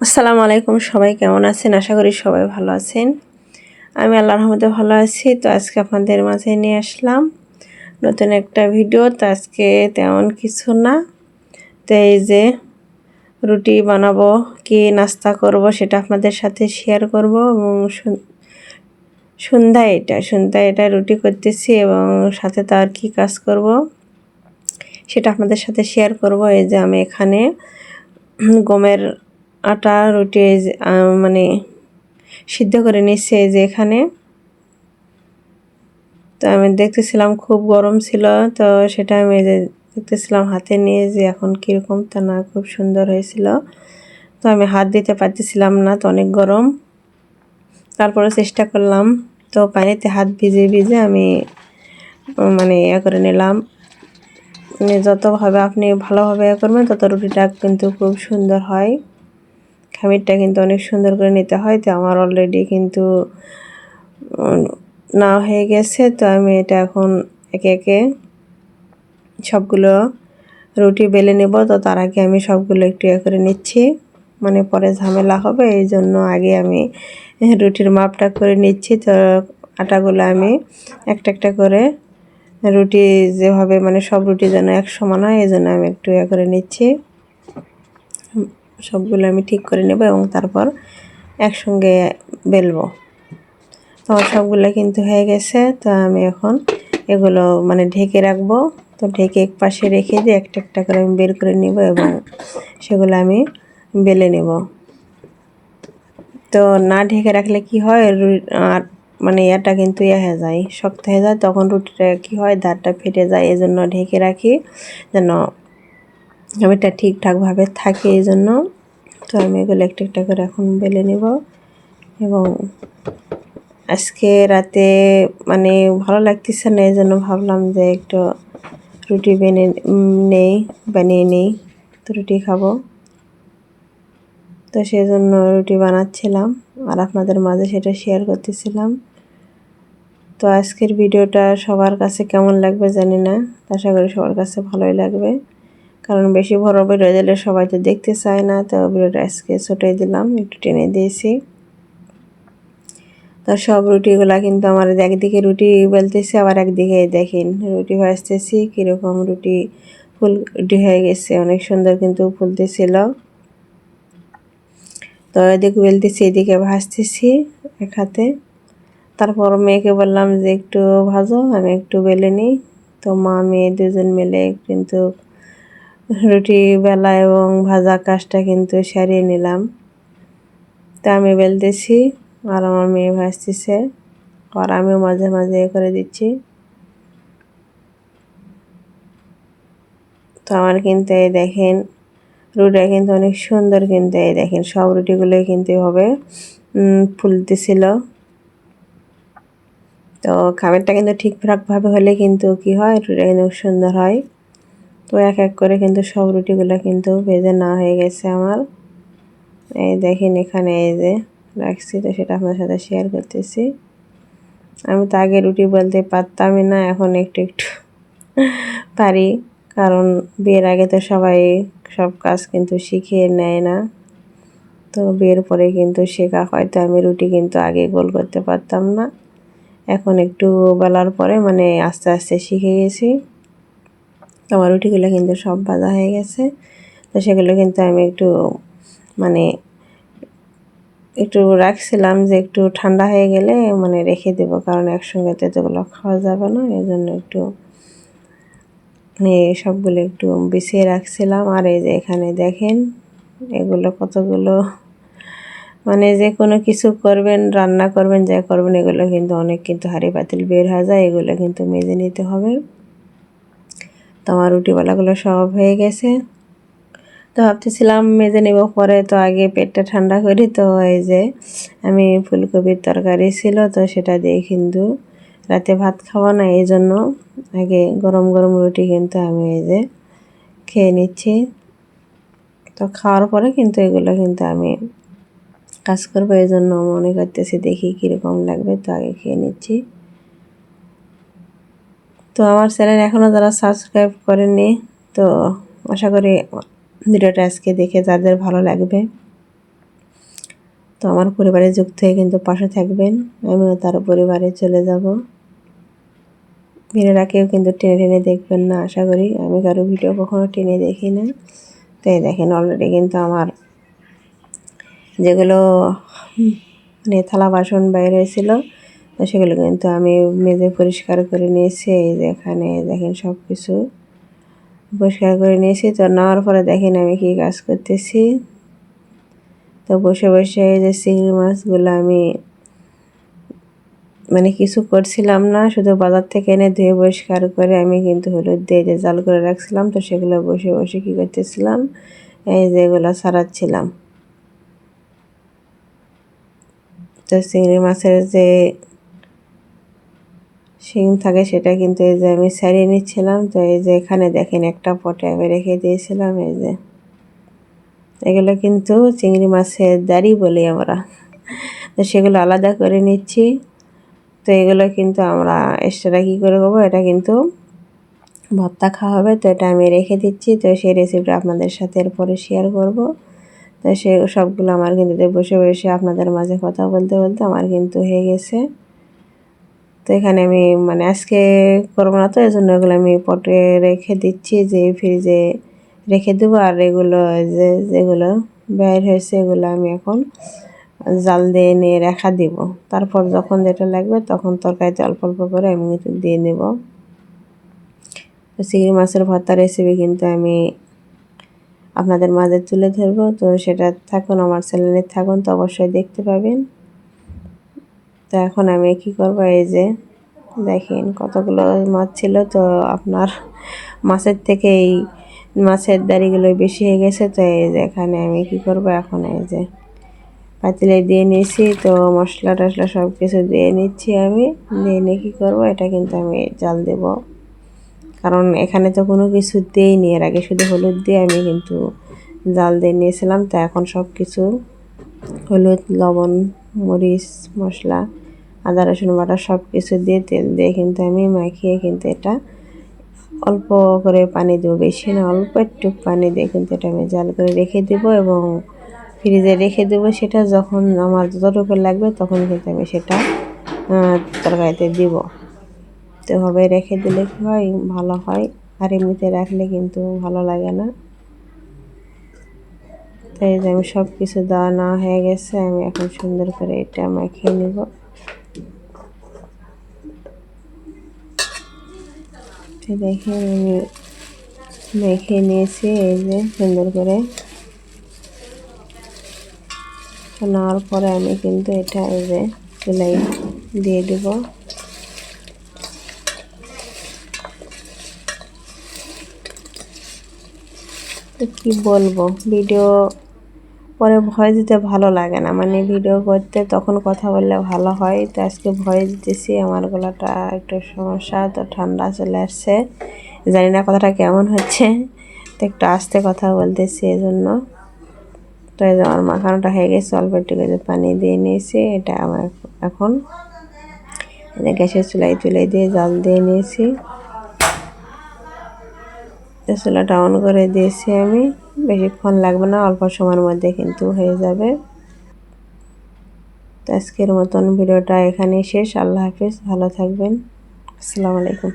আসসালামু আলাইকুম, সবাই কেমন আছেন? আশা করি সবাই ভালো আছেন। আমি আল্লাহর রহমতে ভালো আছি। তো আজকে আপনাদের মাঝে নিয়ে আসলাম নতুন একটা ভিডিও। তো আজকে তেমন কিছু না, তো এই যে রুটি বানাবো, কি নাস্তা করব সেটা আপনাদের সাথে শেয়ার করব। এবং সন্ধ্যায় এটা রুটি করতেছি এবং সাথে তার কি কাজ করব সেটা আপনাদের সাথে শেয়ার করব। এই যে আমি এখানে গমের আটা রুটি মানে সিদ্ধ করে নিচ্ছে এই যে এখানে। তো আমি দেখতেছিলাম খুব গরম ছিল, তো সেটা আমি এই যে দেখতেছিলাম হাতে নিয়ে যে এখন কীরকম, তা না খুব সুন্দর হয়েছিল। তো আমি হাত দিতে পারতেছিলাম না, তো অনেক গরম। তারপরে চেষ্টা করলাম, তো পানিতে হাত ভিজে ভিজে আমি মানে করে নিলাম। যতভাবে আপনি ভালোভাবে করবেন তত রুটিটা কিন্তু খুব সুন্দর হয়। খামিরটা কিন্তু অনেক সুন্দর করে নিতে হয়। তো আমার অলরেডি কিন্তু না হয়ে গেছে। তো আমি এটা এখন একে একে সবগুলো রুটি বেলে নেব। তো তার আগে আমি সবগুলো একটু করে নিচ্ছি, মানে পরে ঝামেলা হবে, এই জন্য আগে আমি রুটির মাপটা করে নিচ্ছি। তো আটাগুলো আমি একটা একটা করে রুটি যেভাবে মানে সব রুটি যেন এক সমান হয়, এই জন্য আমি একটু করে নিচ্ছি। সবগুলো আমি ঠিক করে নেব এবং তারপর একসঙ্গে বেলবো। তো আমার সবগুলো কিন্তু হয়ে গেছে। তো আমি এখন এগুলো মানে ঢেকে রাখবো। তো ঢেকে এক পাশে রেখে দিয়ে একটা একটা করে আমি বের করে নেব এবং সেগুলো আমি বেলে নেব। তো না ঢেকে রাখলে কি হয়, আর মানে এটা কিন্তু হয়ে যায়, শক্ত হয়ে যায়, তখন রুটিটা কি হয় ধারটা ফেটে যায়। এই জন্য ঢেকে রাখি যেন এটা ঠিকঠাকভাবে থাকে, এই জন্য। তো আমি এগুলো একটা একটা করে এখন বেলে নেব। এবং আজকে রাতে মানে ভালো লাগতেছে না, এই জন্য ভাবলাম যে একটু রুটি বানিয়ে নেই, তো রুটি খাবো। তো সেই জন্য রুটি বানাচ্ছিলাম আর আপনাদের মাঝে সেটা শেয়ার করতেছিলাম। তো আজকের ভিডিওটা সবার কাছে কেমন লাগবে জানি না, আশা করি সবার কাছে ভালোই লাগবে, কারণ বেশি বড় ভিডিও দিলে সবাই তো দেখতে চায় না। তো ভিডিওটা আজকে ছোটোই দিলাম, একটু টেনে দিয়েছি। তো সব রুটিগুলা কিন্তু আমার একদিকে রুটি বেলতেছি, আবার একদিকে দেখেন রুটি ভাজতেছি, কীরকম রুটি হয়ে গেছে, অনেক সুন্দর কিন্তু ফুলতেছিল। তো এদিকে বেলতেছি, এদিকে ভাজতেছি এক হাতে। তারপর মেয়েকে বললাম যে একটু ভাজো, আমি একটু বেলে নিই। তো মা মেয়ে দুজন মিলে কিন্তু রুটি বেলা এবং ভাজা কাজটা কিন্তু সারিয়ে নিলাম। তা আমি বেলতেছি আর আমার মেয়ে ভাজতেছে, আর আমিও মাঝে মাঝে করে দিচ্ছি। তো আমার কিন্তু এই দেখেন রুটিটা কিন্তু অনেক সুন্দর, কিন্তু এই দেখেন সব রুটিগুলোই কিন্তু এভাবে ফুলতেছিল। তো খাবারটা কিন্তু ঠিকঠাকভাবে হলে কিন্তু কি হয়, রুটিটা কিন্তু সুন্দর হয়। তো এক এক করে কিন্তু সব রুটিগুলো কিন্তু ভেজে নেওয়া হয়ে গেছে আমার। এই দেখেন এখানে এই যে রাখছি, তো সেটা আপনার সাথে শেয়ার করতেছি। আমি তো আগে রুটি বলতে পারতামই না, এখন একটু একটু পারি, কারণ বিয়ের আগে তো সবাই সব কাজ কিন্তু শিখিয়ে নেয় না। তো বিয়ের পরে কিন্তু শেখা হয়। তো আমি রুটি কিন্তু আগে গোল করতে পারতাম না, এখন একটু বেলার পরে মানে আস্তে আস্তে শিখে গেছি। তো আমার রুটিগুলো কিন্তু সব ভাজা হয়ে গেছে। তো সেগুলো কিন্তু আমি একটু মানে একটু রাখছিলাম যে একটু ঠান্ডা হয়ে গেলে মানে রেখে দেব, কারণ একসঙ্গে তো এতগুলো খাওয়া যাবে না, এই জন্য একটু সবগুলো একটু বিছিয়ে রাখছিলাম। আর এই যে এখানে দেখেন এগুলো কতগুলো, মানে যে কোনো কিছু করবেন, রান্না করবেন, যা করবেন, এগুলো কিন্তু অনেক কিন্তু হাঁড়ি পাতিল বের হয়ে যায়, এগুলো কিন্তু মেজে নিতে হবে। তো আমার রুটিওয়ালাগুলো সব হয়ে গেছে। তো ভাবতেছিলাম মেজে নেব পরে, তো আগে পেটটা ঠান্ডা করি। তো এই যে আমি ফুলকপির তরকারি ছিল, তো সেটা দিয়ে কিন্তু রাতে ভাত খাওয়া না, এই জন্য আগে গরম গরম রুটি কিন্তু আমি এই যে খেয়ে নিচ্ছি। তো খাওয়ার পরে কিন্তু এগুলো কিন্তু আমি কাজ করবো, এই জন্য মনে করতেছি দেখি কীরকম লাগবে। তো আগে খেয়ে নিচ্ছি। তো আমার চ্যানেল এখনও যারা সাবস্ক্রাইব করেননি, তো আশা করি ভিডিওটা আজকে দেখে যাদের ভালো লাগবে। তো আমার পরিবারে যুক্ত হয়ে কিন্তু পাশে থাকবেন, আমিও তার পরিবারে চলে যাব। ভিডিওটা কেউ কিন্তু টেনে টেনে দেখবেন না, আশা করি। আমি কারো ভিডিও কখনো টেনে দেখি না। তাই দেখেন অলরেডি কিন্তু আমার যেগুলো মানে থালা বাসন বাইরে হয়েছিল, তো সেগুলো কিন্তু আমি মেজে পরিষ্কার করে নিয়েছি। এই যে এখানে দেখেন সব কিছু পরিষ্কার করে নিয়েছি। তো নেওয়ার পরে দেখেন আমি কি কাজ করতেছি। তো বসে বসে এই যে চিংড়ি মাছগুলো আমি মানে কিছু করছিলাম না, শুধু বাজার থেকে এনে ধুয়ে পরিষ্কার করে আমি কিন্তু হলুদ দিয়ে যে জাল করে রাখছিলাম, তো সেগুলো বসে বসে কী করতেছিলাম, এই যে এগুলো ছাড়াচ্ছিলাম। তো চিংড়ি মাছের যে শিং থাকে সেটা কিন্তু এই যে আমি ছাড়িয়ে নিচ্ছিলাম। তো এই যে এখানে দেখেন একটা পটে আমি রেখে দিয়েছিলাম। এই যে এগুলো কিন্তু চিংড়ি মাছের দাড়ি বলি আমরা, তো সেগুলো আলাদা করে নিচ্ছি। তো এগুলো কিন্তু আমরা এক্সট্রা কী করে করবো, এটা কিন্তু ভর্তা খাওয়া হবে। তো এটা আমি রেখে দিচ্ছি। তো সেই রেসিপিটা আপনাদের সাথে এরপরে শেয়ার করব। তো সে সবগুলো আমার কিন্তু বসে বসে আপনাদের মাঝে কথা বলতে বলতে আমার কিন্তু হয়ে গেছে। তো এখানে আমি মানে আজকে করবো না, তো এই জন্য এগুলো আমি পটে রেখে দিচ্ছি, যে ফ্রিজে রেখে দেবো। আর এগুলো যেগুলো বের হয়েছে এগুলো আমি এখন জাল দিয়ে নিয়ে রেখা দিব। তারপর যখন যেটা লাগবে তখন তরকারিতে অল্প অল্প করে আমি দিয়ে নেব। তো চিংড়ি মাছের ভর্তা রেসিপি কিন্তু আমি আপনাদের মাঝে তুলে ধরবো। তো সেটা থাকুন, আমার চ্যানেলে থাকুন, তো অবশ্যই দেখতে পাবেন। তো এখন আমি কি করব, এই যে দেখেন কতগুলো মাছ ছিল। তো আপনার মাছের থেকে এই মাছের দাড়িগুলো বেশি হয়ে গেছে। তো এই যে এখানে আমি কি করব, এখন এই যে পাতিলে দিয়ে নিয়েছি। তো মশলা টশলা সব কিছু দিয়ে নিচ্ছি। আমি দিয়ে নিয়ে কী করবো, এটা কিন্তু আমি জাল দেব। কারণ এখানে তো কোনো কিছু দিইনি, এর আগে শুধু হলুদ দিয়ে আমি কিন্তু জাল দিয়ে নিয়েছিলাম। তো এখন সব কিছু হলুদ, লবণ, মরিচ, মশলা, আদা রসুন বাটা সব কিছু দিয়ে তেল দিয়ে কিন্তু আমি মাখিয়ে কিন্তু এটা অল্প করে পানি দেবো, বেশি না, অল্প একটু পানি দিয়ে কিন্তু এটা আমি জাল করে রেখে দেবো এবং ফ্রিজে রেখে দেবো। সেটা যখন আমার যতটুকু লাগবে তখন কিন্তু আমি সেটা তরকারিতে দিব। তো এভাবে রেখে দিলে কী হয়, ভালো হয়। আর এমনিতে রাখলে কিন্তু ভালো লাগে না। তো এই যে আমি সব কিছু দেওয়া নেওয়া হয়ে গেছে, আমি এখন সুন্দর করে এটা মাখিয়ে নেব। তো দেখেন আমি মেখে নিয়েছি, এই যে সুন্দর করে নেওয়ার পরে আমি কিন্তু এটা এই যে চুলায় দিয়ে দেব। তো কী বলবো, ভিডিও পরে ভয়েস দিতে ভালো লাগে না, মানে ভিডিও করতে তখন কথা বললে ভালো হয়। তো আজকে ভয়েস দিতেছি, আমার গলাটা একটু সমস্যা, তো ঠান্ডা চলে আসছে, জানি না কথাটা কেমন হচ্ছে। তো একটু আস্তে কথা বলতেছি এজন্য। তো এই যে আমার মাখানোটা হয়ে গেছে, অল্প একটু করে পানি দিয়ে নিয়েছি। এটা আমার এখন গ্যাসের চুলায় তুলে দিয়ে জাল দিয়ে নিয়েছি। চুলাটা অন করে দিয়েছি আমি, বেশিক্ষণ লাগবে না, অল্প সময়ের মধ্যে কিন্তু হয়ে যাবে। তো আজকের মতন ভিডিওটা এখানেই শেষ। আল্লাহ হাফেজ, ভালো থাকবেন। আসসালামু আলাইকুম।